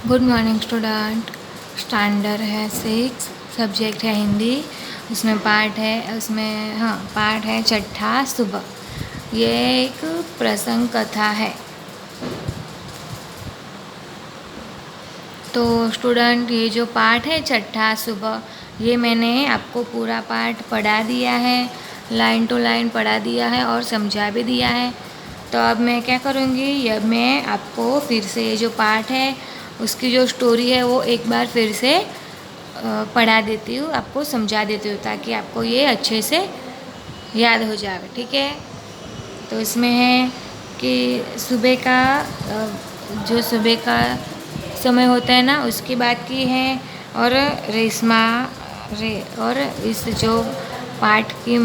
Good morning student. Standard है 6, subject है हिंदी। उसमें पाठ है छठा सुबह। ये एक प्रसंग कथा है। तो स्टूडेंट, ये जो पाठ है छठा सुबह, ये मैंने आपको पूरा पाठ पढ़ा दिया है, लाइन टू लाइन पढ़ा दिया है और समझा भी दिया है। तो अब मैं क्या करूँगी, अब मैं आपको फिर से ये जो पाठ है उसकी जो स्टोरी है वो एक बार फिर से पढ़ा देती हूँ, आपको समझा देती हूँ, ताकि आपको ये अच्छे से याद हो जाए। ठीक है। तो इसमें है कि सुबह का समय होता है ना, उसकी बात की है। और और इस जो पाठ की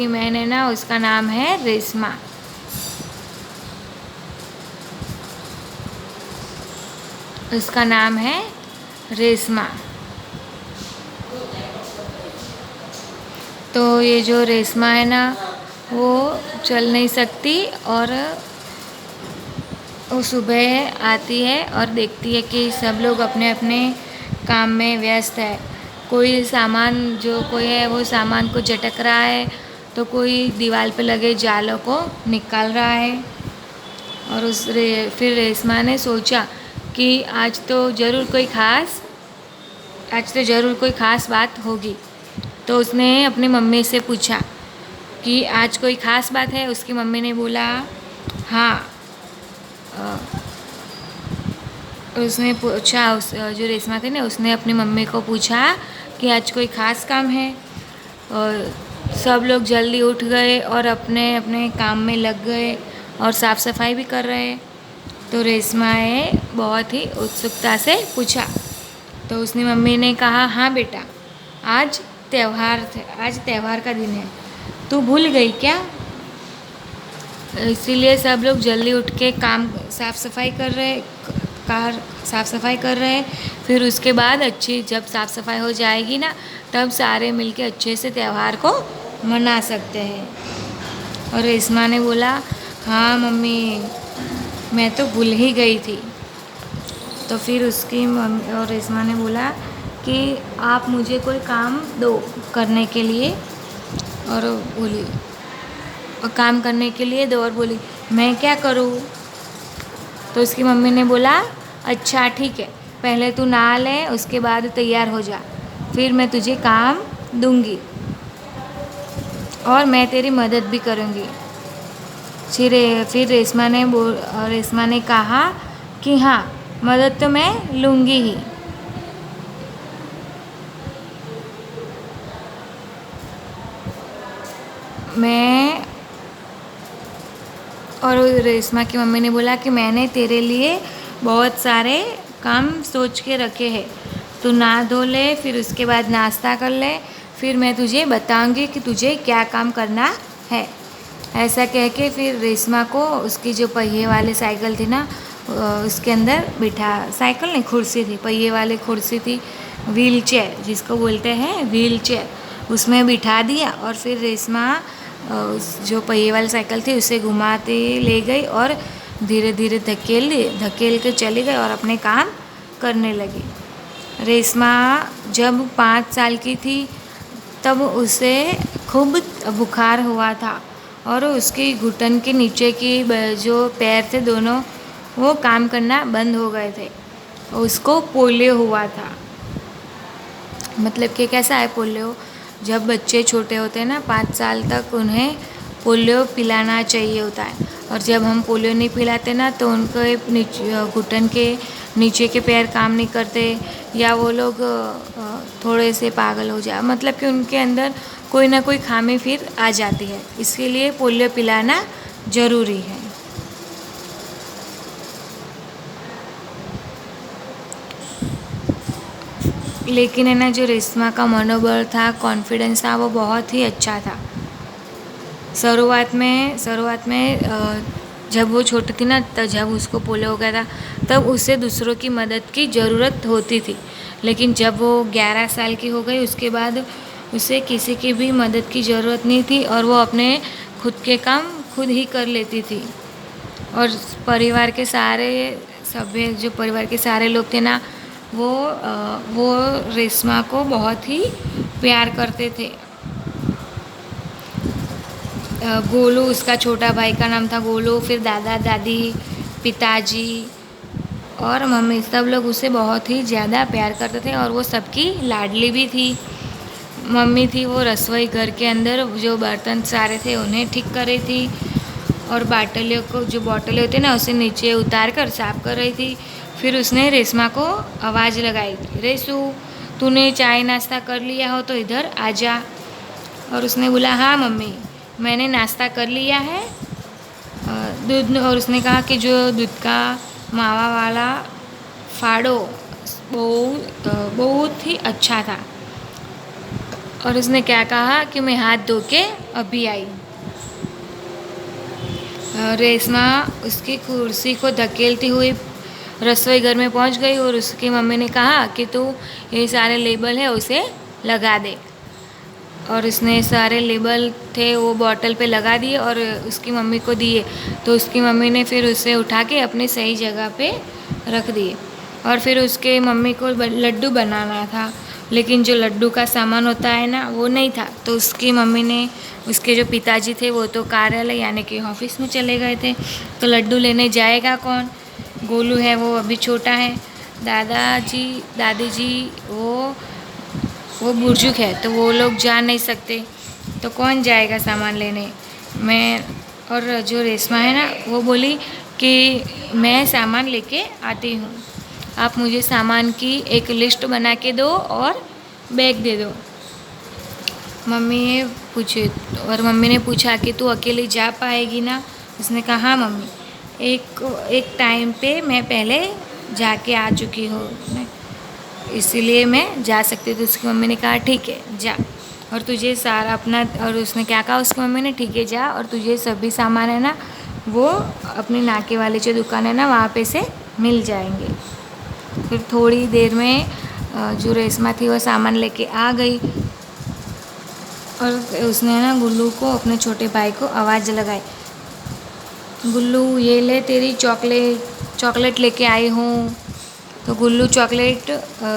मैन है ना, उसका नाम है रेशमा। उसका नाम है रेशमा। तो ये जो रेशमा है ना, वो चल नहीं सकती और वो सुबह आती है और देखती है कि सब लोग अपने अपने काम में व्यस्त है। कोई है वो सामान को झटक रहा है, तो कोई दीवार पे लगे जालों को निकाल रहा है। और फिर रेशमा ने सोचा कि आज तो ज़रूर कोई ख़ास बात होगी। तो उसने अपनी मम्मी से पूछा कि आज कोई ख़ास बात है। उसकी मम्मी ने बोला हाँ। उसने पूछा, जो रेशमा थी ना, उसने अपनी मम्मी को पूछा कि आज कोई ख़ास काम है। और सब लोग जल्दी उठ गए और अपने अपने काम में लग गए और साफ़ सफाई भी कर रहे। तो रेशमा ने बहुत ही उत्सुकता से पूछा। तो उसने मम्मी ने कहा, हाँ बेटा, आज त्योहार का दिन है, तू भूल गई क्या? इसीलिए सब लोग जल्दी उठ के साफ़ सफाई कर रहे हैं। फिर उसके बाद जब साफ़ सफाई हो जाएगी ना, तब सारे मिलके अच्छे से त्योहार को मना सकते हैं। और रेशमा ने बोला, हाँ मम्मी, मैं तो भूल ही गई थी। तो फिर उसकी मम्मी और रेशमा ने बोला कि आप मुझे कोई काम दो करने के लिए। और काम करने के लिए दो। और बोली, मैं क्या करूँ? तो उसकी मम्मी ने बोला, अच्छा ठीक है, पहले तू नहा ले, उसके बाद तैयार हो जा, फिर मैं तुझे काम दूंगी और मैं तेरी मदद भी करूँगी। फिर रेशमा ने कहा कि हाँ, मदद तो मैं लूँगी ही। और रेशमा की मम्मी ने बोला कि मैंने तेरे लिए बहुत सारे काम सोच के रखे हैं, तू नहा धो ले, फिर उसके बाद नाश्ता कर ले, फिर मैं तुझे बताऊंगी कि तुझे क्या काम करना है। ऐसा कह के फिर रेशमा को उसकी जो पहिए वाली साइकिल थी ना, उसके अंदर साइकिल नहीं, कुर्सी थी, पहिए वाली कुर्सी थी, व्हील चेयर जिसको बोलते हैं, व्हील चेयर, उसमें बिठा दिया। और फिर रेशमा जो पहिए वाली साइकिल थी उसे घुमाते ले गई और धीरे धीरे धकेल के चली गई और अपने काम करने लगी। रेशमा जब 5 साल की थी, तब उसे खूब बुखार हुआ था और उसकी घुटन के नीचे की जो पैर थे दोनों, वो काम करना बंद हो गए थे। उसको पोलियो हुआ था। मतलब कि कैसा है पोलियो? जब बच्चे छोटे होते हैं ना, 5 साल तक उन्हें पोलियो पिलाना चाहिए होता है। और जब हम पोलियो नहीं पिलाते ना, तो उनके घुटन के नीचे के पैर काम नहीं करते, या वो लोग थोड़े से पागल हो जाए, मतलब कि उनके अंदर कोई ना कोई खामी फिर आ जाती है। इसके लिए पोलियो पिलाना ज़रूरी है। लेकिन है ना, जो रेशमा का मनोबल था, कॉन्फिडेंस था, वो बहुत ही अच्छा था। शुरुआत में जब वो छोटी थी ना, तब जब उसको पोलियो हो गया था, तब उसे दूसरों की मदद की ज़रूरत होती थी। लेकिन जब वो 11 साल की हो गई, उसके बाद उसे किसी की भी मदद की ज़रूरत नहीं थी और वो अपने खुद के काम खुद ही कर लेती थी। और परिवार के सारे सभ्य जो परिवार के सारे लोग थे ना, वो रेशमा को बहुत ही प्यार करते थे। गोलू, उसका छोटा भाई का नाम था गोलू, फिर दादा दादी, पिताजी और मम्मी, सब लोग उसे बहुत ही ज़्यादा प्यार करते थे और वो सबकी लाडली भी थी। मम्मी थी वो रसोई घर के अंदर जो बर्तन सारे थे उन्हें ठीक कर रही थी, और बाटलियों को, जो बॉटलें होती ना, उसे नीचे उतार कर साफ कर रही थी। फिर उसने रेशमा को आवाज़ लगाई, रेशु तूने चाय नाश्ता कर लिया हो तो इधर आ जा। और उसने बोला हाँ मम्मी, मैंने नाश्ता कर लिया है। दूध, और उसने कहा कि जो दूध का मावा वाला फाड़ो बहुत ही अच्छा था। और उसने क्या कहा कि मैं हाथ धो के अभी आई। रेशमा उसकी कुर्सी को धकेलती हुई रसोई घर में पहुंच गई और उसकी मम्मी ने कहा कि तू ये सारे लेबल है उसे लगा दे। और उसने सारे लेबल थे वो बॉटल पे लगा दिए और उसकी मम्मी को दिए। तो उसकी मम्मी ने फिर उसे उठा के अपनी सही जगह पे रख दिए। और फिर उसके मम्मी को लड्डू बनाना था, लेकिन जो लड्डू का सामान होता है ना वो नहीं था। तो उसकी मम्मी ने, उसके जो पिताजी थे वो तो कार्यालय यानी कि ऑफिस में चले गए थे, तो लड्डू लेने जाएगा कौन? गोलू है वो अभी छोटा है, दादाजी दादी जी वो बुजुर्ग है, तो वो लोग जा नहीं सकते, तो कौन जाएगा सामान लेने? मैं, और जो रेशमा है ना वो बोली कि मैं सामान लेके आती हूँ, आप मुझे सामान की एक लिस्ट बना के दो और बैग दे दो। मम्मी ने पूछा कि तू अकेली जा पाएगी ना? उसने कहा हाँ मम्मी, एक टाइम पे मैं पहले जाके आ चुकी हूँ, इसीलिए मैं जा सकती। तो उसकी मम्मी ने कहा ठीक है जा, और तुझे सारा अपना, और उसने क्या कहा उसकी मम्मी ने, ठीक है जा, और तुझे सभी सामान है ना वो अपनी नाके वाली जो दुकान है ना वहाँ पे से मिल जाएंगे। फिर थोड़ी देर में जो रेशमा थी वो सामान लेके आ गई, और उसने ना गुल्लू को, अपने छोटे भाई को आवाज़ लगाई, गुल्लू ये ले तेरी चॉकलेट लेके आई हूँ। तो गुल्लू चॉकलेट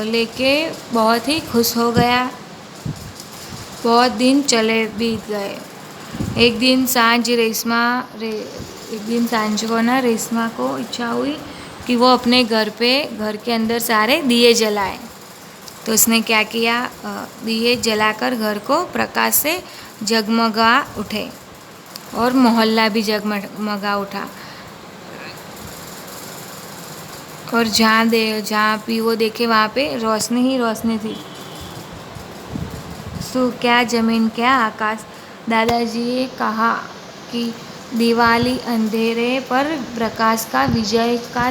लेके बहुत ही खुश हो गया। बहुत दिन चले बीत गए। एक दिन सांझ को ना रेशमा को इच्छा हुई कि वो अपने घर के अंदर सारे दिए जलाए। तो उसने क्या किया, दिए जलाकर घर को प्रकाश से जगमगा उठे और मोहल्ला भी जगमगा उठा। और जहाँ भी वो देखे वहाँ पे रोशनी ही रोशनी थी। सो क्या ज़मीन क्या आकाश। दादाजी ने कहा कि दिवाली अंधेरे पर प्रकाश का विजय का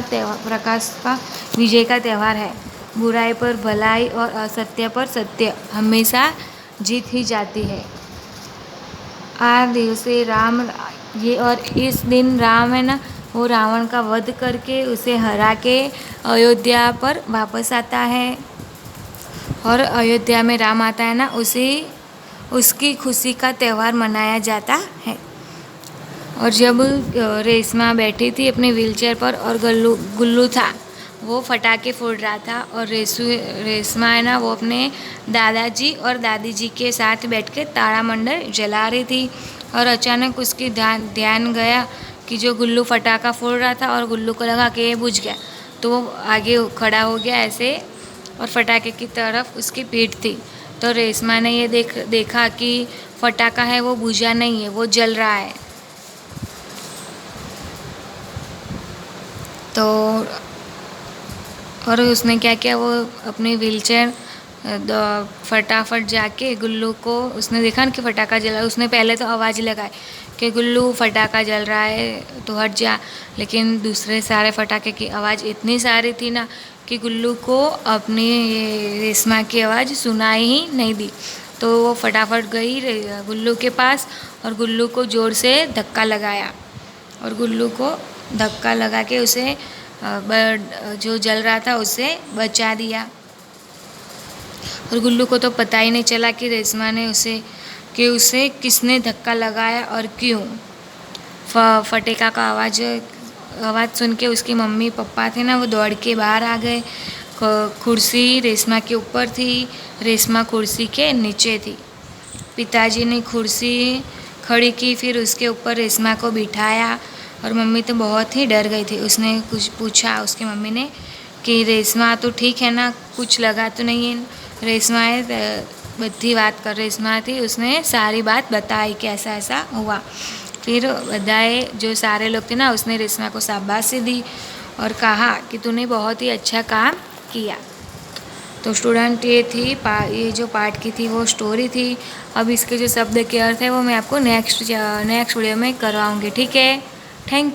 त्यौहार है। बुराई पर भलाई और असत्य पर सत्य हमेशा जीत ही जाती है। इस दिन राम है ना वो रावण का वध करके उसे हरा के अयोध्या पर वापस आता है, और अयोध्या में राम आता है ना उसकी खुशी का त्यौहार मनाया जाता है। और जब रेशमा बैठी थी अपने व्हीलचेयर पर और गुल्लू था वो फटाके फोड़ रहा था, और रेशमा है ना वो अपने दादाजी और दादी जी के साथ बैठ के तारामंडल जला रही थी। और अचानक उसकी ध्यान गया कि जो गुल्लू फटाका फोड़ रहा था और गुल्लू को लगा कि ये बुझ गया, तो वो आगे खड़ा हो गया ऐसे, और फटाके की तरफ उसकी पीठ थी। तो रेशमा ने ये देखा कि फटाका है वो बुझा नहीं है, वो जल रहा है। तो और उसने क्या किया, वो अपनी व्हीलचेयर फटाफट जाके गुल्लू को, उसने देखा ना कि फटाका जल रहा है, उसने पहले तो आवाज़ लगाई कि गुल्लू फटाका जल रहा है तो हट जा, लेकिन दूसरे सारे फटाके की आवाज़ इतनी सारी थी ना कि गुल्लू को अपनी रेशमा की आवाज़ सुनाई ही नहीं दी। तो वो फटाफट गई गुल्लू के पास और गुल्लू को ज़ोर से धक्का लगाया, और गुल्लू को धक्का लगा के उसे जो जल रहा था उससे बचा दिया। और गुल्लू को तो पता ही नहीं चला कि रेशमा ने उसे किसने धक्का लगाया और क्यों। फटेका का आवाज़ आवाज़ सुन के उसकी मम्मी पापा थे ना, वो दौड़ के बाहर आ गए। कुर्सी रेशमा के ऊपर थी, रेशमा कुर्सी के नीचे थी। पिताजी ने कुर्सी खड़ी की, फिर उसके ऊपर रेशमा को बिठाया और मम्मी तो बहुत ही डर गई थी। उसने कुछ पूछा उसकी मम्मी ने कि रेशमा तो ठीक है ना, कुछ लगा तो नहीं है? रेशमा बद्धी बात कर रेशमा थी, उसने सारी बात बताई कि ऐसा ऐसा हुआ। फिर बधाए जो सारे लोग थे ना, उसने रेशमा को शाबाशी दी और कहा कि तूने बहुत ही अच्छा काम किया। तो स्टूडेंट ये जो पार्ट की थी वो स्टोरी थी। अब इसके जो शब्द के अर्थ है वो मैं आपको नेक्स्ट वीडियो में करवाऊँगी, ठीक है। Thank you.